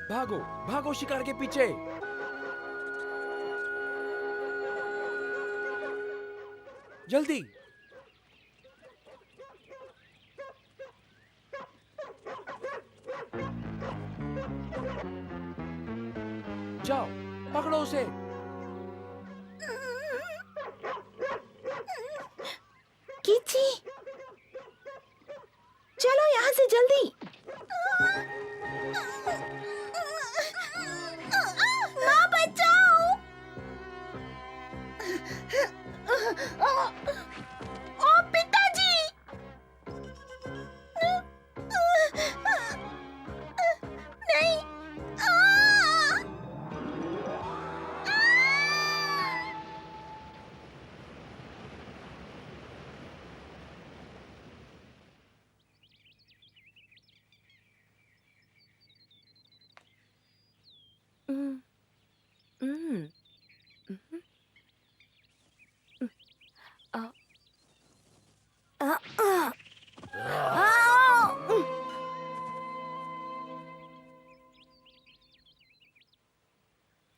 भागो भागो शिकार के पीछे। जल्दी। जाओ पकड़ो उसे। किची, चलो यहाँ से जल्दी। माँ बचाओ। ओ पिताजी। नहीं।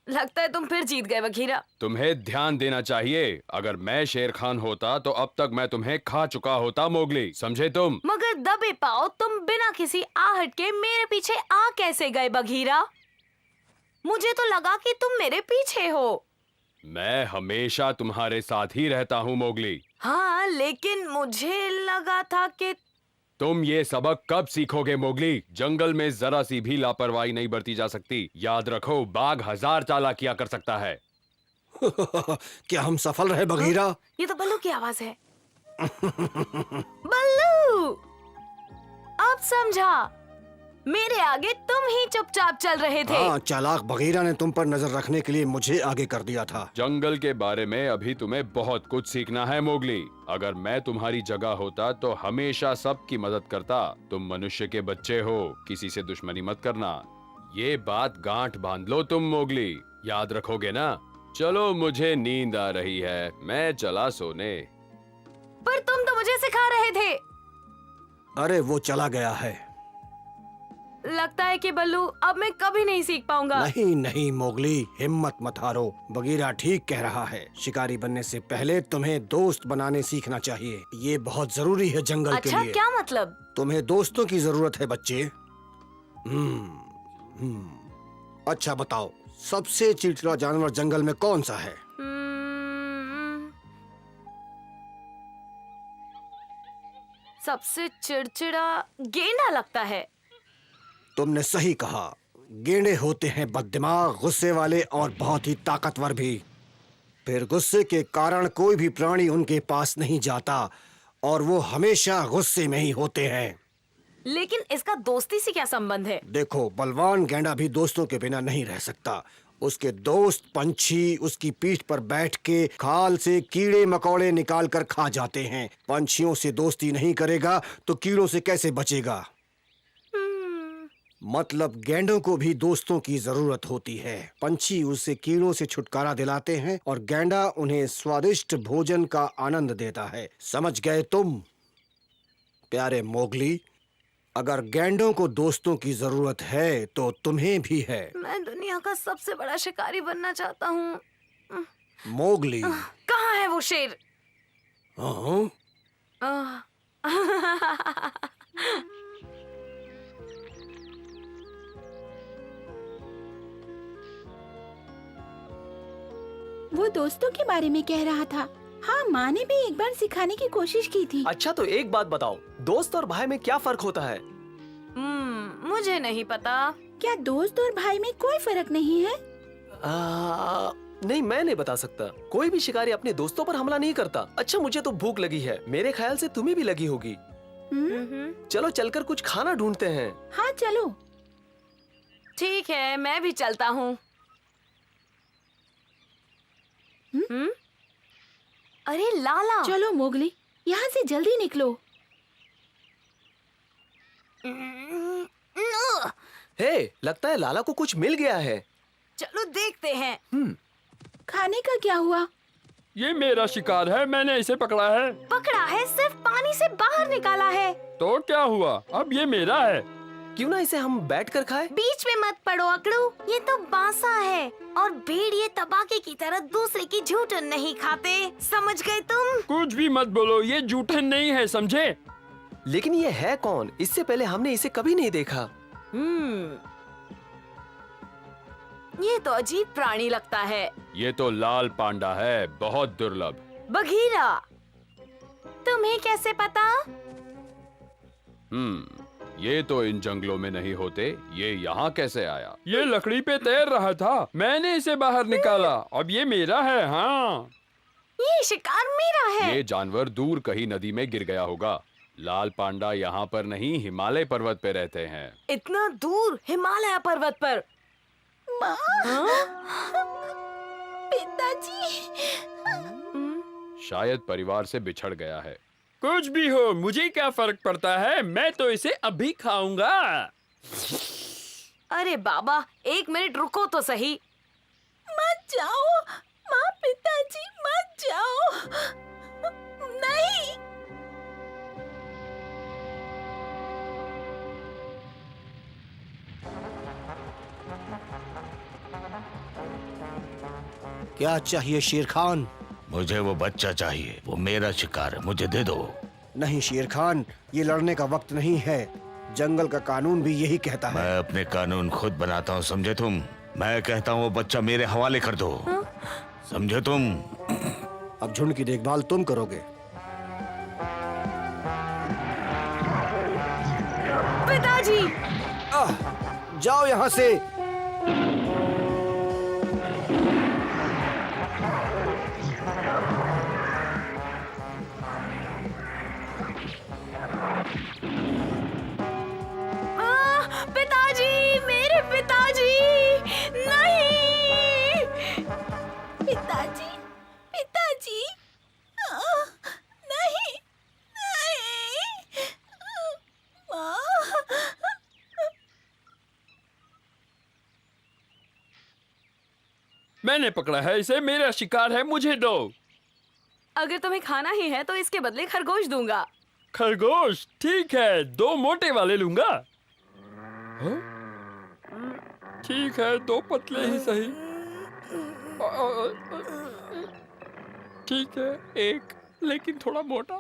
लगता है तुम फिर जीत गए बघीरा। तुम्हें ध्यान देना चाहिए। अगर मैं शेर खान होता तो अब तक मैं तुम्हें खा चुका होता मोगली, समझे तुम? मगर दबे पाओ तुम बिना किसी आहट के मेरे पीछे आ कैसे गए बघीरा? मुझे तो लगा कि तुम मेरे पीछे हो। मैं हमेशा तुम्हारे साथ ही रहता हूँ मोगली। हाँ, लेकिन मुझे लगा था कि तुम ये सबक कब सीखोगे मोगली? जंगल में जरा सी भी लापरवाही नहीं बरती जा सकती। याद रखो, बाघ 1000 चालाकियां कर सकता है। क्या हम सफल रहे बघीरा? ये तो बल्लू की आवाज है। बल्लू, अब समझा। मेरे आगे तुम ही चुपचाप चल रहे थे। हाँ, चालाक बघीरा ने तुम पर नजर रखने के लिए मुझे आगे कर दिया था। जंगल के बारे में अभी तुम्हें बहुत कुछ सीखना है मोगली। अगर मैं तुम्हारी जगह होता तो हमेशा सबकी मदद करता। तुम मनुष्य के बच्चे हो, किसी से दुश्मनी मत करना। ये बात गांठ बांध लो तुम मोगली, याद रखोगे ना? चलो, मुझे नींद आ रही है, मैं चला सोने। पर तुम तो मुझे सिखा रहे थे। अरे वो चला गया है। लगता है कि बल्लू अब मैं कभी नहीं सीख पाऊंगा। नहीं नहीं मोगली, हिम्मत मत हारो। बघीरा ठीक कह रहा है। शिकारी बनने से पहले तुम्हें दोस्त बनाने सीखना चाहिए। ये बहुत जरूरी है जंगल के अच्छा, लिए। क्या मतलब? तुम्हें दोस्तों की जरूरत है बच्चे। अच्छा बताओ, सबसे चिड़चिड़ा जानवर जंगल में कौन सा है? सबसे चिड़चिड़ा गेंडा लगता है। तुमने सही कहा। गेंडे होते हैं बददिमाग, गुस्से वाले और बहुत ही ताकतवर भी। फिर गुस्से के कारण कोई भी प्राणी उनके पास नहीं जाता और वो हमेशा गुस्से में ही होते हैं। लेकिन इसका दोस्ती से क्या संबंध है? देखो, बलवान गेंडा भी दोस्तों के बिना नहीं रह सकता। उसके दोस्त पंछी उसकी पीठ पर बैठ के खाल से कीड़े मकोड़े निकाल कर खा जाते हैं। पंछियों से दोस्ती नहीं करेगा तो कीड़ों से कैसे बचेगा? मतलब गेंडों को भी दोस्तों की जरूरत होती है। पंछी उससे कीड़ों से छुटकारा दिलाते हैं और गेंडा उन्हें स्वादिष्ट भोजन का आनंद देता है। समझ गए तुम? प्यारे मोगली, अगर गेंडों को दोस्तों की जरूरत है तो तुम्हें भी है। मैं दुनिया का सबसे बड़ा शिकारी बनना चाहता हूँ। मोगली, कहाँ है वो शेर? हाँ? वो दोस्तों के बारे में कह रहा था। हाँ, माँ ने भी एक बार सिखाने की कोशिश की थी। अच्छा, तो एक बात बताओ, दोस्त और भाई में क्या फर्क होता है? मुझे नहीं पता। क्या दोस्त और भाई में कोई फर्क नहीं है? नहीं, मैं नहीं बता सकता। कोई भी शिकारी अपने दोस्तों पर हमला नहीं करता। अच्छा, मुझे तो भूख लगी है। मेरे ख्याल से तुम्हें भी लगी होगी। चलो चलकर कुछ खाना ढूंढते हैं। हाँ चलो। ठीक है, मैं भी चलता हूँ। अरे लाला, चलो मोगली, यहाँ से जल्दी निकलो। हे, लगता है लाला को कुछ मिल गया है। चलो देखते हैं। खाने का क्या हुआ? ये मेरा शिकार है, मैंने इसे पकड़ा है। पकड़ा है? सिर्फ पानी से बाहर निकाला है। तो क्या हुआ? अब ये मेरा है। क्यों ना इसे हम बैठ कर खाए? बीच में मत पड़ो अकड़ू, ये तो बासा है और भेड़िए तबाके की तरह दूसरे की झूठन नहीं खाते, समझ गए तुम? कुछ भी मत बोलो, ये जूठन नहीं है, समझे? लेकिन ये है कौन? इससे पहले हमने इसे कभी नहीं देखा। ये तो अजीब प्राणी लगता है। ये तो लाल पांडा है, बहुत दुर्लभ। बघीरा, तुम्हें कैसे पता? ये तो इन जंगलों में नहीं होते, ये यहाँ कैसे आया? ये लकड़ी पे तैर रहा था, मैंने इसे बाहर निकाला, अब ये मेरा है। हाँ, ये शिकार मेरा है। ये जानवर दूर कहीं नदी में गिर गया होगा। लाल पांडा यहाँ पर नहीं, हिमालय पर्वत पे रहते हैं। इतना दूर हिमालय पर्वत पर? माँ, पिताजी। शायद परिवार से बिछड़ गया है। कुछ भी हो, मुझे क्या फर्क पड़ता है, मैं तो इसे अभी खाऊंगा। अरे बाबा, 1 मिनट रुको तो सही। मत जाओ माँ, पिताजी मत जाओ। नहीं। क्या चाहिए शेर खान? मुझे वो बच्चा चाहिए, वो मेरा शिकार है, मुझे दे दो। नहीं शेर खान, ये लड़ने का वक्त नहीं है। जंगल का कानून भी यही कहता है। मैं अपने कानून खुद बनाता हूँ, समझे तुम? मैं कहता हूँ वो बच्चा मेरे हवाले कर दो, समझे तुम? अब झुंड की देखभाल तुम करोगे। पिताजी, जाओ यहाँ से। पिताजी, मेरे पिताजी, नहीं। पिताजी, पिताजी, नहीं, नहीं। माँ। मैंने पकड़ा है इसे, मेरा शिकार है, मुझे दो। अगर तुम्हें खाना ही है तो इसके बदले खरगोश दूंगा। खरगोश? ठीक है, 2 मोटे वाले लूंगा। हाँ? ठीक है, 2 पतले ही सही। ठीक है, 1, लेकिन थोड़ा मोटा।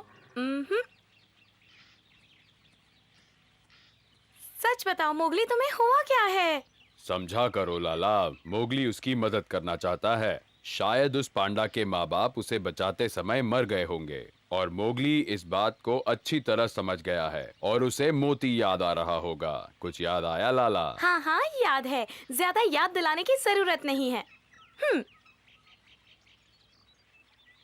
सच बताओ मोगली, तुम्हें हुआ क्या है? समझा करो लाला, मोगली उसकी मदद करना चाहता है। शायद उस पांडा के माँ बाप उसे बचाते समय मर गए होंगे और मोगली इस बात को अच्छी तरह समझ गया है और उसे मोती याद आ रहा होगा। कुछ याद आया लाला? हाँ हाँ, याद है। ज्यादा याद दिलाने की जरूरत नहीं है।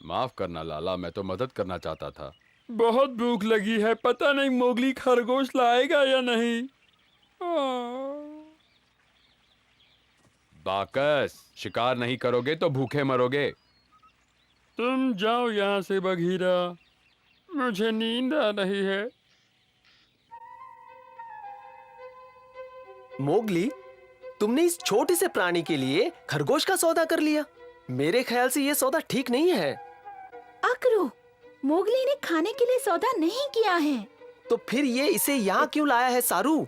माफ करना लाला, मैं तो मदद करना चाहता था। बहुत भूख लगी है, पता नहीं मोगली खरगोश लाएगा या नहीं। बाकस, शिकार नहीं करोगे तो भूखे मरोगे। तुम जाओ यहाँ से बघीरा, मुझे नींद आ रही है। मोगली, तुमने इस छोटे से प्राणी के लिए खरगोश का सौदा कर लिया। मेरे ख्याल से ये सौदा ठीक नहीं है। अकरू, मोगली ने खाने के लिए सौदा नहीं किया है। तो फिर ये इसे यहाँ क्यों लाया है सारू?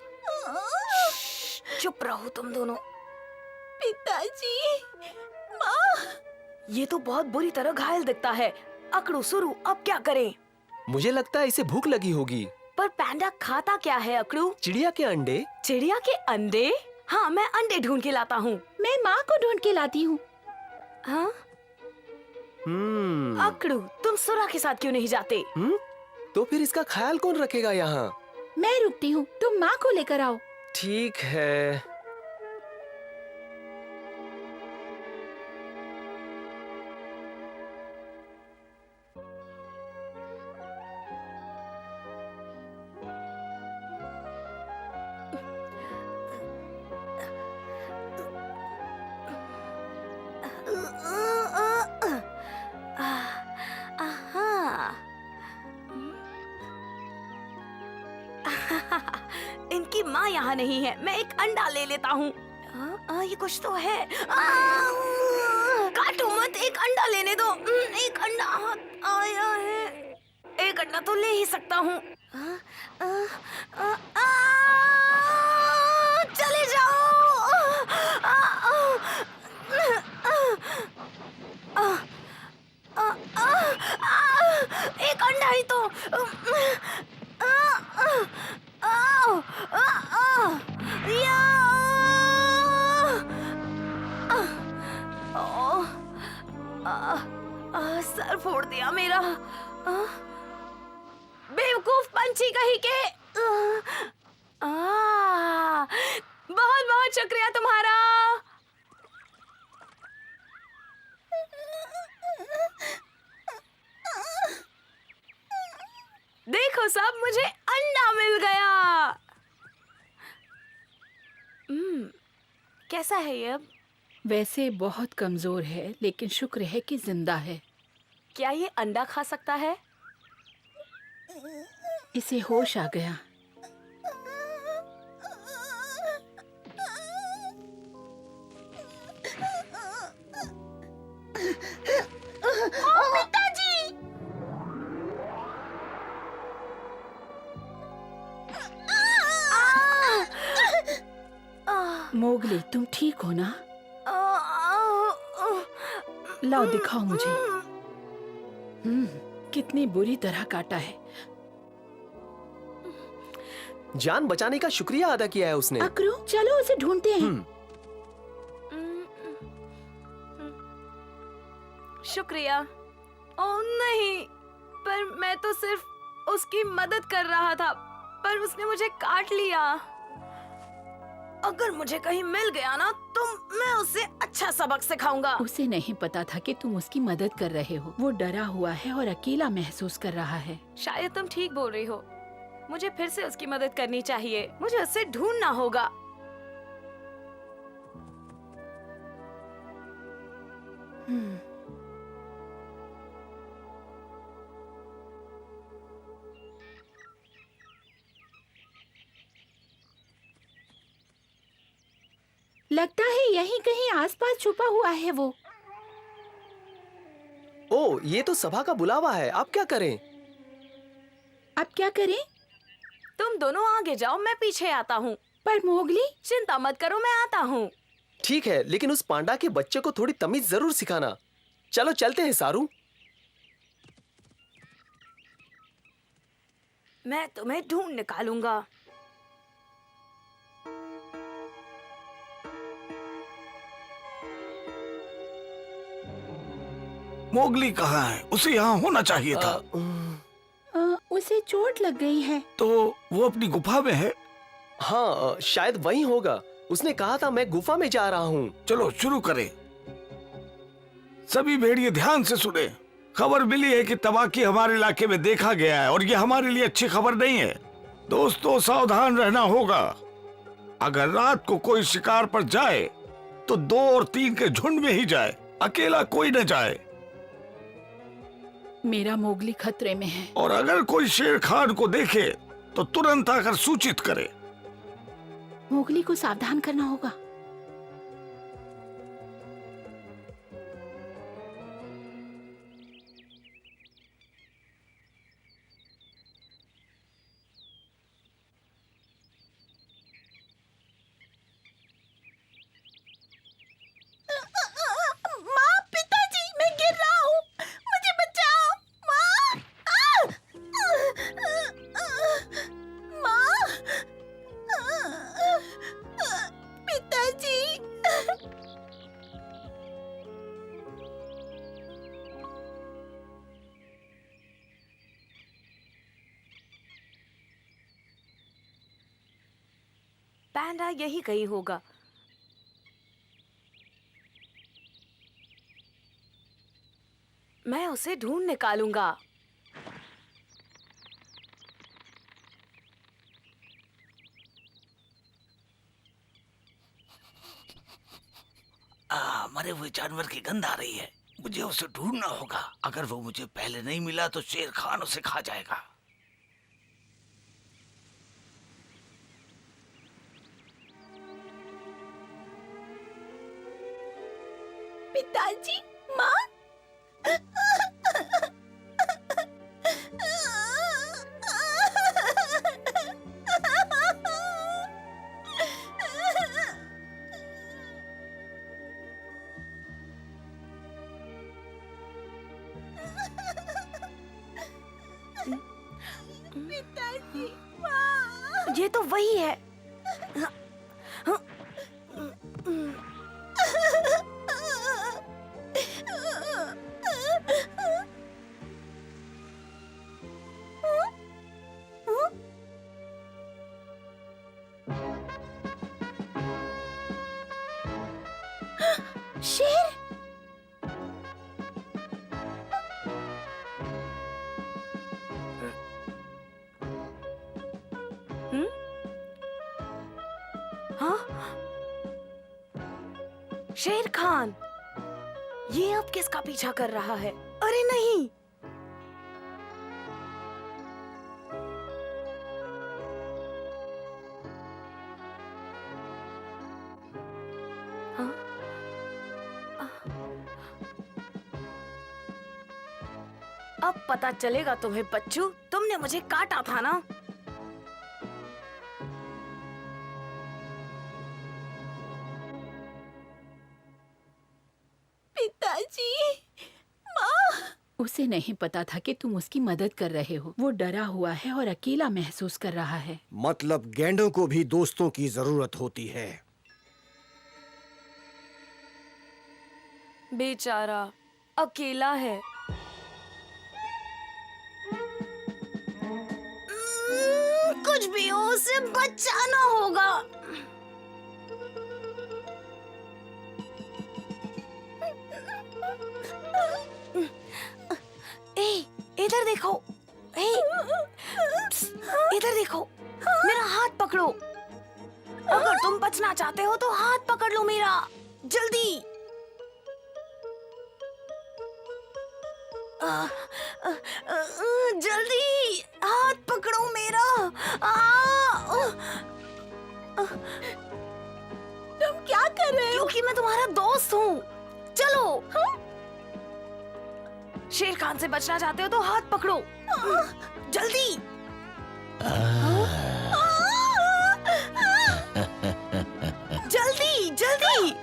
चुप रहो तुम दोनों। पिताजी, माँ। ये तो बहुत बुरी तरह घायल दिखता है। अकड़ू सुरू, अब क्या करें? मुझे लगता है इसे भूख लगी होगी। पर पैंडा खाता क्या है अकड़ू? चिड़िया के अंडे। चिड़िया के अंडे? हाँ, मैं अंडे ढूंढ के लाता हूँ। मैं माँ को ढूंढ के लाती हूँ। हाँ? अकड़ू, तुम सुरा के साथ क्यों नहीं जाते? तो फिर इसका ख्याल कौन रखेगा यहाँ? मैं रुकती हूँ, तुम माँ को लेकर आओ। ठीक है। इनकी माँ यहाँ नहीं है, मैं एक अंडा ले लेता हूँ। ये कुछ तो है। काटो मत, एक अंडा लेने दो। एक अंडा हाथ आया है, एक अंडा तो ले ही सकता हूँ। नहीं तो या! सर फोड़ दिया मेरा। बेवकूफ पंछी कहीं के। बहुत बहुत शुक्रिया तुम्हारा। देखो सब, मुझे अंडा मिल गया। कैसा है ये अब? वैसे बहुत कमजोर है, लेकिन शुक्र है कि जिंदा है। क्या ये अंडा खा सकता है? इसे होश आ गया। मोगली, तुम ठीक हो ना? लाओ दिखाओ मुझे। कितनी बुरी तरह काटा है। जान बचाने का शुक्रिया अदा किया है उसने। अकरू, चलो उसे ढूंढते हैं। शुक्रिया। ओह नहीं, पर मैं तो सिर्फ उसकी मदद कर रहा था, पर उसने मुझे काट लिया। अगर मुझे कहीं मिल गया ना, तो मैं उसे अच्छा सबक सिखाऊंगा। उसे नहीं पता था कि तुम उसकी मदद कर रहे हो। वो डरा हुआ है और अकेला महसूस कर रहा है। शायद तुम ठीक बोल रही हो। मुझे फिर से उसकी मदद करनी चाहिए। मुझे उसे ढूंढना होगा। लगता है यहीं कहीं आसपास छुपा हुआ है वो। ओ, ये तो सभा का बुलावा है। आप क्या करें? अब क्या करें? तुम दोनों आगे जाओ, मैं पीछे आता हूँ। पर मोगली, चिंता मत करो, मैं आता हूँ। ठीक है, लेकिन उस पांडा के बच्चे को थोड़ी तमीज जरूर सिखाना। चलो चलते हैं सारू। मैं तुम्हें ढूंढ निकालूंगा। मोगली कहाँ है? उसे यहाँ होना चाहिए था। उसे चोट लग गई है। तो वो अपनी गुफा में है। हाँ, शायद वही होगा। उसने कहा था मैं गुफा में जा रहा हूँ। चलो शुरू करें। सभी भेड़िए ध्यान से सुने। खबर मिली है कि तबाकी हमारे इलाके में देखा गया है और ये हमारे लिए अच्छी खबर नहीं है। दोस्तों, सावधान रहना होगा। अगर रात को कोई शिकार पर जाए तो 2 और 3 के झुंड में ही जाए, अकेला कोई न जाए। मेरा मोगली खतरे में है। और अगर कोई शेर खान को देखे तो तुरंत आकर सूचित करे। मोगली को सावधान करना होगा। माँ, पिताजी, मैं गिर रहा हूँ। मुझे बचाओ। माँ! माँ! पिताजी! पैंडा यही कहीं होगा। मैं उसे ढूंढ निकालूंगा। मरे हुए जानवर की गंध आ रही है। मुझे उसे ढूंढना होगा। अगर वो मुझे पहले नहीं मिला तो शेर खान उसे खा जाएगा। पिताजी, माँ! पिताजी, माँ। ये तो वही है। शेर। हाँ? शेर खान, ये अब किसका पीछा कर रहा है? अरे नहीं, हाँ? अब पता चलेगा तुम्हें बच्चू, तुमने मुझे काटा था ना। पिताजी, माँ। उसे नहीं पता था कि तुम उसकी मदद कर रहे हो। वो डरा हुआ है और अकेला महसूस कर रहा है। मतलब गैंडों को भी दोस्तों की जरूरत होती है। बेचारा अकेला है। कुछ भी हो, उसे बचाना होगा। ए, इधर देखो। ए, इधर देखो, मेरा हाथ पकड़ो। अगर तुम बचना चाहते हो तो हाथ पकड़ लो मेरा, जल्दी। जल्दी हाथ पकड़ो मेरा। तुम क्या कर रहे हो? क्योंकि मैं तुम्हारा दोस्त हूँ। चलो। शेर खान से बचना चाहते हो तो हाथ पकड़ो, जल्दी। जल्दी जल्दी।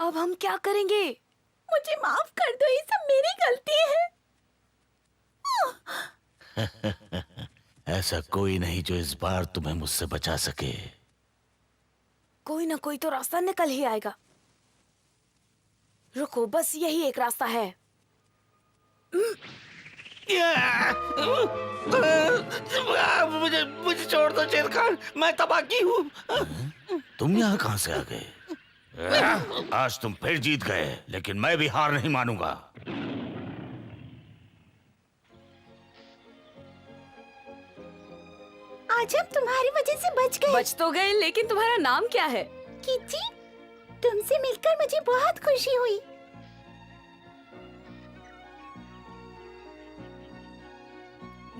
अब हम क्या करेंगे? मुझे माफ कर दो, ये सब मेरी गलती है। ऐसा कोई नहीं जो इस बार तुम्हें मुझसे बचा सके। कोई ना कोई तो रास्ता निकल ही आएगा। रुको, बस यही एक रास्ता है। मुझे छोड़ दो शेर खान, मैं तबाकी हूँ। तुम यहाँ कहाँ से आ गए? आज तुम फिर जीत गए, लेकिन मैं भी हार नहीं मानूंगा। आज हम तुम्हारी वजह से बच गए। बच तो गए, लेकिन तुम्हारा नाम क्या है? किची, तुमसे मिलकर मुझे बहुत खुशी हुई।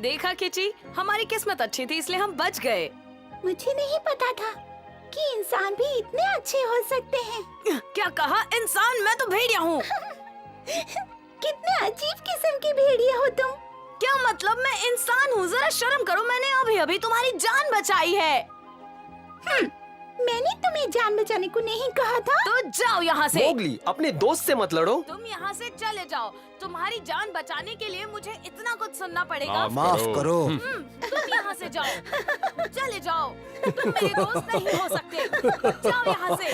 देखा किची, हमारी किस्मत अच्छी थी इसलिए हम बच गए। मुझे नहीं पता था कि इंसान भी इतने अच्छे हो सकते हैं। क्या कहा? इंसान? मैं तो भेड़िया हूँ। कितने अजीब किस्म की भेड़िया हो तुम। क्या मतलब? मैं इंसान हूँ, जरा शर्म करो। मैंने अभी अभी तुम्हारी जान बचाई है। मैंने तुम्हें जान बचाने को नहीं कहा था। तो जाओ यहाँ से। मोगली, अपने दोस्त से मत लड़ो। तुम यहाँ से चले जाओ। तुम्हारी जान बचाने के लिए मुझे इतना कुछ सुनना पड़ेगा। माफ करो। तुम यहाँ से जाओ, चले जाओ। तुम मेरे दोस्त नहीं हो सकते। जाओ यहाँ से।